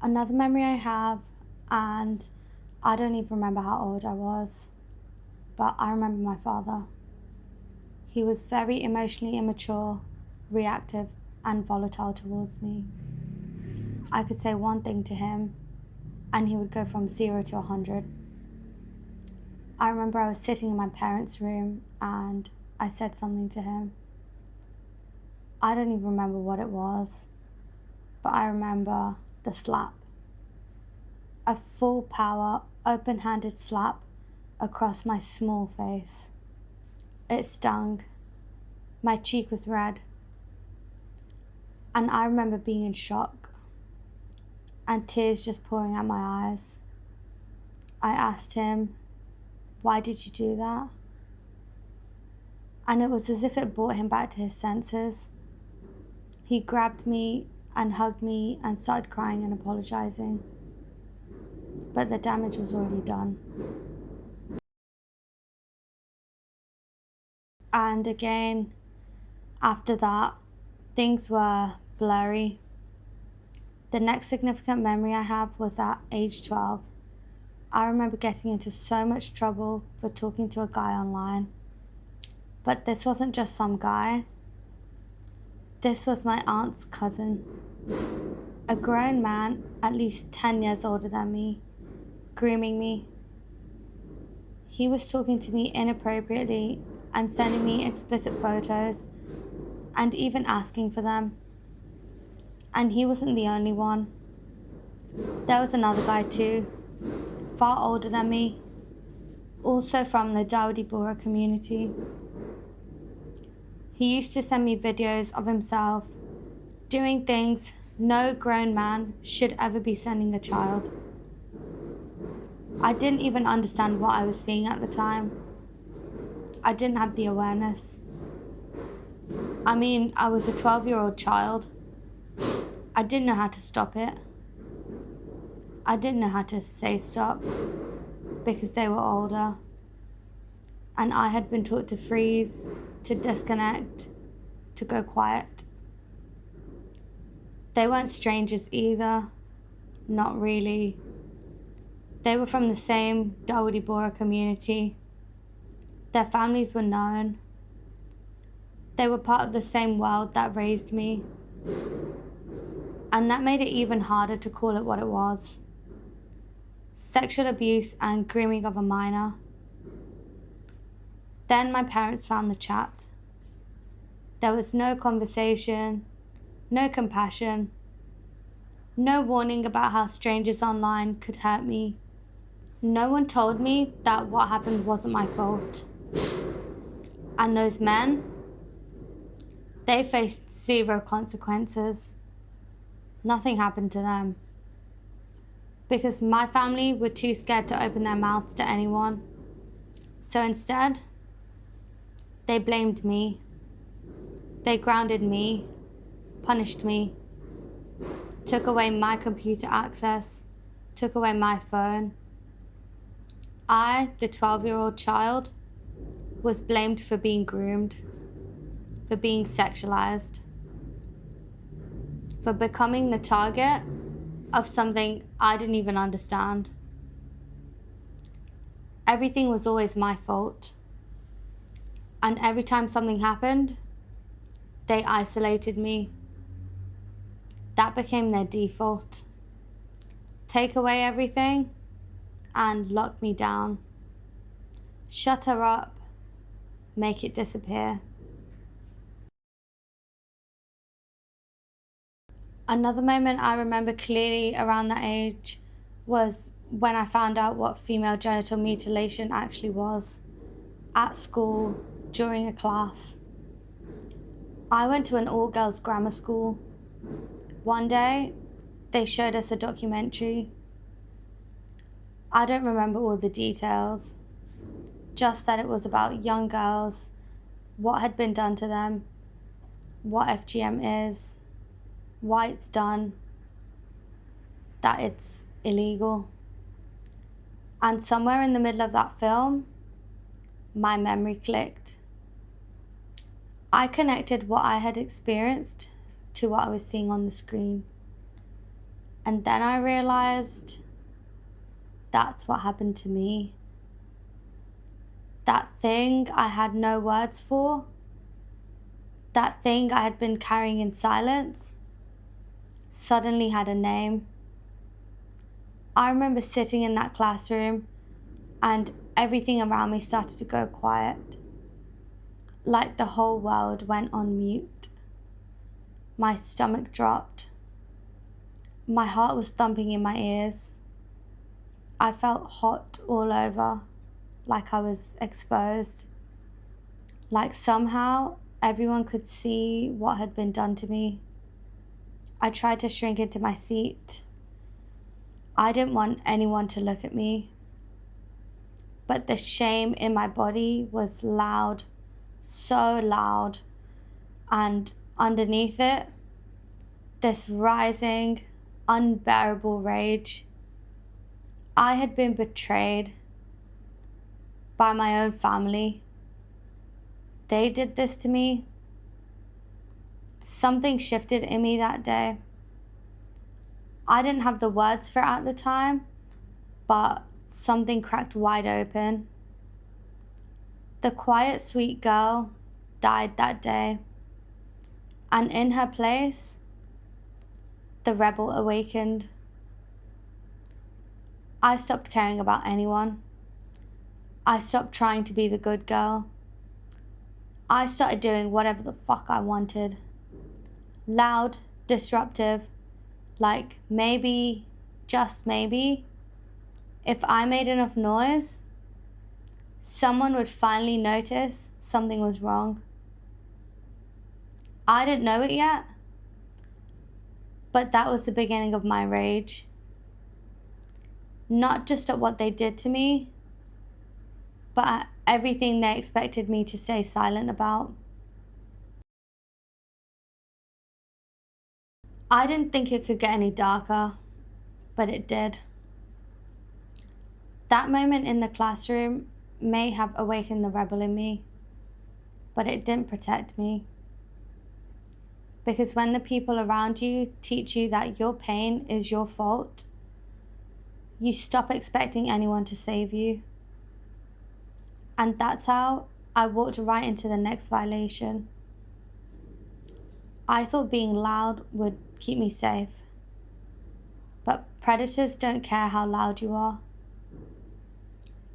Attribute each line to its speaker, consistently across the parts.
Speaker 1: Another memory I have, and I don't even remember how old I was, but I remember my father. He was very emotionally immature, reactive, and volatile towards me. I could say one thing to him, and he would go from 0 to 100. I remember I was sitting in my parents' room and I said something to him. I don't even remember what it was, but I remember the slap. A full power, open-handed slap across my small face. It stung. My cheek was red. And I remember being in shock and tears just pouring out my eyes. I asked him, "Why did you do that?" And it was as if it brought him back to his senses. He grabbed me and hugged me and started crying and apologizing. But the damage was already done. And again, after that, things were blurry. The next significant memory I have was at age 12. I remember getting into so much trouble for talking to a guy online. But this wasn't just some guy. This was my aunt's cousin. A grown man, at least 10 years older than me, grooming me. He was talking to me inappropriately and sending me explicit photos and even asking for them. And he wasn't the only one. There was another guy too, far older than me, also from the Dawdi Bora community. He used to send me videos of himself doing things no grown man should ever be sending a child. I didn't even understand what I was seeing at the time. I didn't have the awareness. I was a 12-year-old child. I didn't know how to stop it. I didn't know how to say stop because they were older. And I had been taught to freeze, to disconnect, to go quiet. They weren't strangers either. Not really. They were from the same Dawdi Bora community. Their families were known. They were part of the same world that raised me. And that made it even harder to call it what it was. Sexual abuse and grooming of a minor. Then my parents found the chat. There was no conversation, no compassion, no warning about how strangers online could hurt me. No one told me that what happened wasn't my fault. And those men, they faced 0 consequences. Nothing happened to them. Because my family were too scared to open their mouths to anyone. So instead, they blamed me. They grounded me, punished me, took away my computer access, took away my phone. I, the 12-year-old child, was blamed for being groomed, for being sexualized, for becoming the target of something I didn't even understand. Everything was always my fault. And every time something happened, they isolated me. That became their default. Take away everything and lock me down. Shut her up, make it disappear. Another moment I remember clearly around that age was when I found out what female genital mutilation actually was at school during a class. I went to an all-girls grammar school. One day, they showed us a documentary. I don't remember all the details, just that it was about young girls, what had been done to them, what FGM is, why it's done, that it's illegal. And somewhere in the middle of that film, my memory clicked. I connected what I had experienced to what I was seeing on the screen. And then I realized that's what happened to me. That thing I had no words for, that thing I had been carrying in silence, suddenly had a name. I remember sitting in that classroom and everything around me started to go quiet, like the whole world went on mute. My stomach dropped. My heart was thumping in my ears. I felt hot all over, like I was exposed. Like somehow everyone could see what had been done to me. I tried to shrink into my seat. I didn't want anyone to look at me. But the shame in my body was loud, so loud. And underneath it, this rising, unbearable rage. I had been betrayed by my own family. They did this to me. Something shifted in me that day. I didn't have the words for it at the time, but something cracked wide open. The quiet, sweet girl died that day, and in her place, the rebel awakened. I stopped caring about anyone. I stopped trying to be the good girl. I started doing whatever the fuck I wanted. Loud, disruptive, like maybe, just maybe, if I made enough noise, someone would finally notice something was wrong. I didn't know it yet, but that was the beginning of my rage. Not just at what they did to me, but at everything they expected me to stay silent about. I didn't think it could get any darker, but it did. That moment in the classroom may have awakened the rebel in me, but it didn't protect me. Because when the people around you teach you that your pain is your fault, you stop expecting anyone to save you. And that's how I walked right into the next violation. I thought being loud would keep me safe. But predators don't care how loud you are.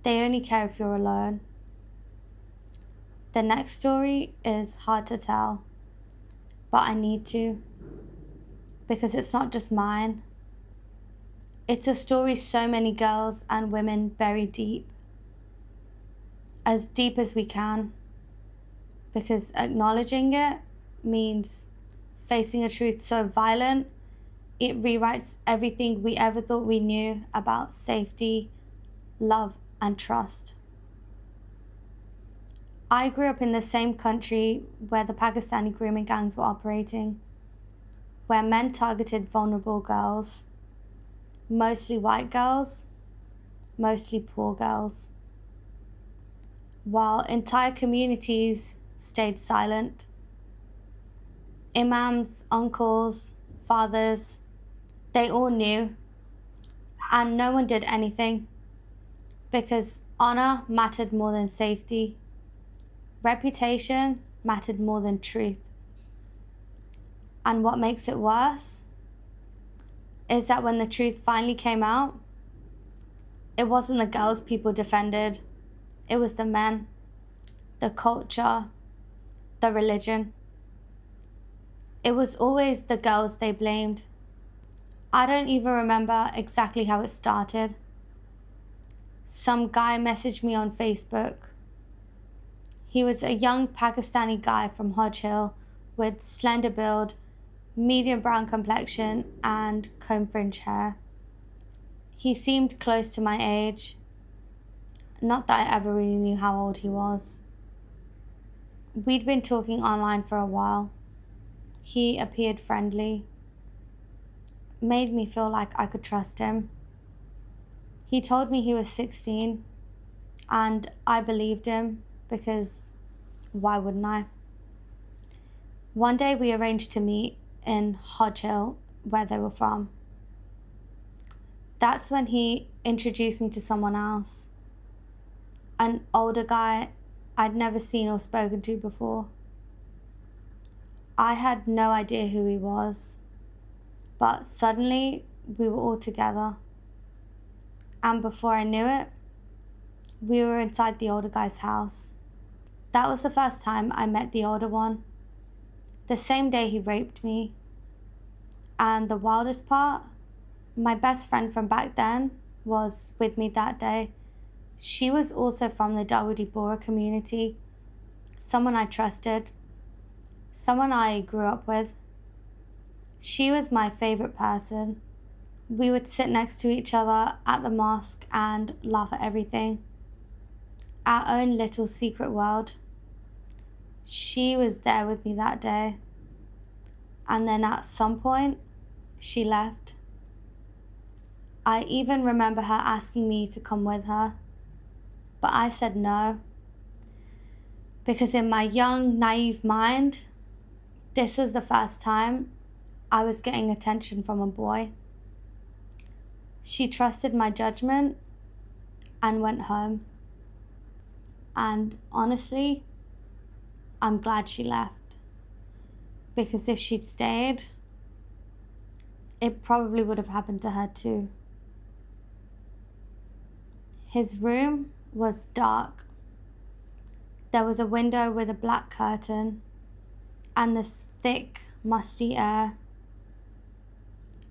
Speaker 1: They only care if you're alone. The next story is hard to tell, but I need to, because it's not just mine. It's a story so many girls and women bury deep as we can, because acknowledging it means facing a truth so violent, it rewrites everything we ever thought we knew about safety, love, and trust. I grew up in the same country where the Pakistani grooming gangs were operating, where men targeted vulnerable girls, mostly white girls, mostly poor girls, while entire communities stayed silent. Imams, uncles, fathers, they all knew, and no one did anything, because honor mattered more than safety. Reputation mattered more than truth. And what makes it worse is that when the truth finally came out, it wasn't the girls people defended, it was the men, the culture, the religion. It was always the girls they blamed. I don't even remember exactly how it started. Some guy messaged me on Facebook. He was a young Pakistani guy from Hodge Hill with slender build, medium brown complexion, and comb fringe hair. He seemed close to my age. Not that I ever really knew how old he was. We'd been talking online for a while. He appeared friendly. Made me feel like I could trust him. He told me he was 16, and I believed him because why wouldn't I? One day we arranged to meet in Hodge Hill, where they were from. That's when he introduced me to someone else, an older guy I'd never seen or spoken to before. I had no idea who he was, but suddenly we were all together. And before I knew it, we were inside the older guy's house. That was the first time I met the older one, the same day he raped me. And the wildest part, my best friend from back then was with me that day. She was also from the WD Bora community, someone I trusted, someone I grew up with. She was my favorite person. We would sit next to each other at the mosque and laugh at everything. Our own little secret world. She was there with me that day. And then at some point, she left. I even remember her asking me to come with her, but I said no. Because in my young, naive mind, this was the first time I was getting attention from a boy. She trusted my judgment and went home. And honestly, I'm glad she left. Because if she'd stayed, it probably would have happened to her too. His room was dark. There was a window with a black curtain and this thick, musty air.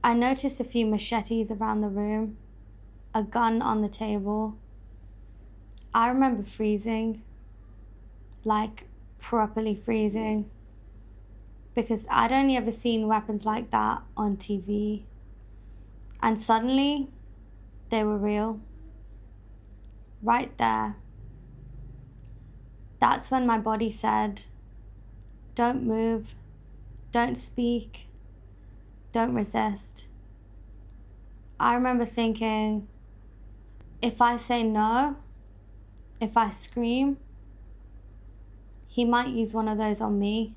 Speaker 1: I noticed a few machetes around the room, a gun on the table. I remember freezing, like properly freezing, because I'd only ever seen weapons like that on TV. And suddenly, they were real. Right there. That's when my body said, don't move, don't speak, don't resist. I remember thinking, if I say no, if I scream, he might use one of those on me.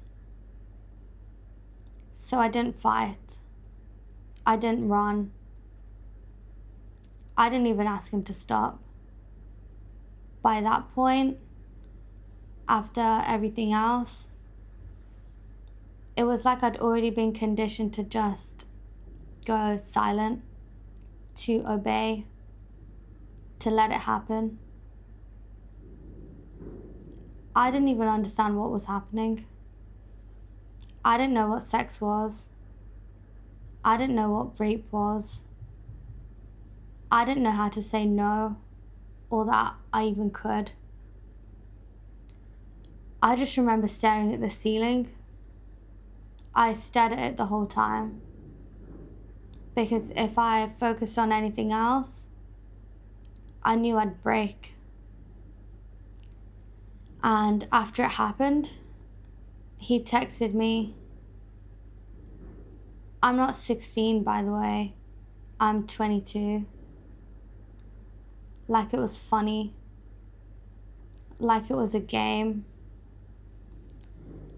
Speaker 1: So I didn't fight. I didn't run. I didn't even ask him to stop. By that point, after everything else, it was like I'd already been conditioned to just go silent, to obey, to let it happen. I didn't even understand what was happening. I didn't know what sex was. I didn't know what rape was. I didn't know how to say no, or that I even could. I just remember staring at the ceiling. I stared at it the whole time. Because if I focused on anything else, I knew I'd break. And after it happened, he texted me. I'm not 16, by the way. I'm 22. Like it was funny. Like it was a game.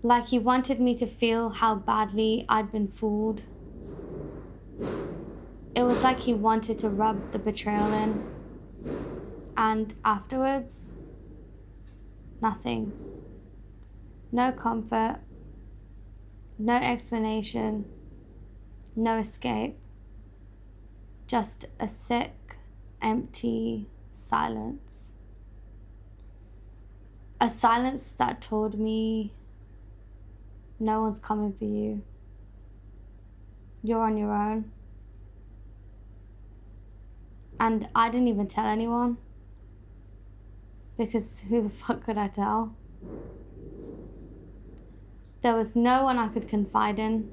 Speaker 1: Like he wanted me to feel how badly I'd been fooled. It was like he wanted to rub the betrayal in. And afterwards, nothing. No comfort. No explanation. No escape. Just a sick, empty silence. A silence that told me, no one's coming for you. You're on your own. And I didn't even tell anyone. Because who the fuck could I tell? There was no one I could confide in.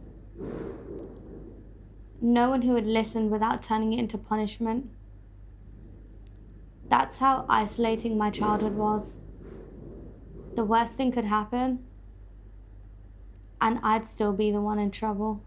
Speaker 1: No one who would listen without turning it into punishment. That's how isolating my childhood was. The worst thing could happen, and I'd still be the one in trouble.